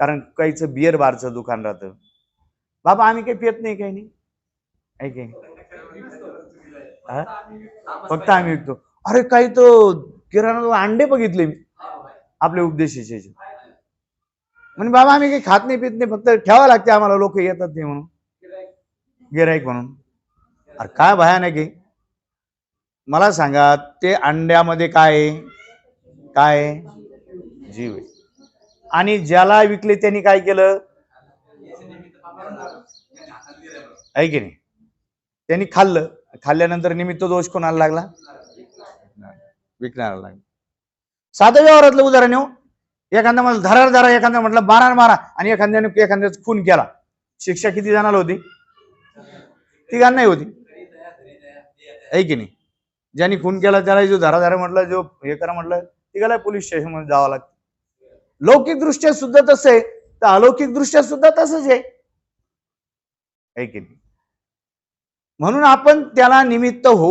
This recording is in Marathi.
कारण काहीचं बिअर बारचं दुकान राहतं. बाबा आम्ही काही पित नाही, काही नाही, आहे की फक्त आम्ही विकतो. अरे काही तो किराणा अंडे बघितले मी आपल्या उपदेशाचे, म्हणजे बाबा आम्ही काही खात नाही पित नाही, फक्त ठेवावं लागते आम्हाला, लोक येतात नाही म्हणून, गिराईक म्हणून. अरे काय भयानक आहे. मला सांगा ते अंड्यामध्ये काय काय जीव आहे. आणि ज्याला विकले त्यांनी काय केलं, आहे की नाही, त्यांनी खाल्लं, खाल्ल्यानंतर निमित्त दोष कोणाला लागला, विकणारा लागला. साधं व्यवहारातलं उदाहरण येऊ, एखादा मला धरा एखादा म्हटलं मारा आणि एखाद्याने एखाद्याचा खून केला, शिक्षा किती जणाला होती, तिघांनाही होती, आहे की नाही. ज्यांनी खून केला त्याला जो धरा म्हटलं, जो हे करा म्हटलं, तिघाला पोलीस स्टेशन मध्ये जावं लागतं. लौकिक दृष्ट्या सुद्धा तसं आहे, तर अलौकिक दृष्ट्या सुद्धा तसंच आहे की नाही. म्हणून आपण त्याला निमित्त होऊ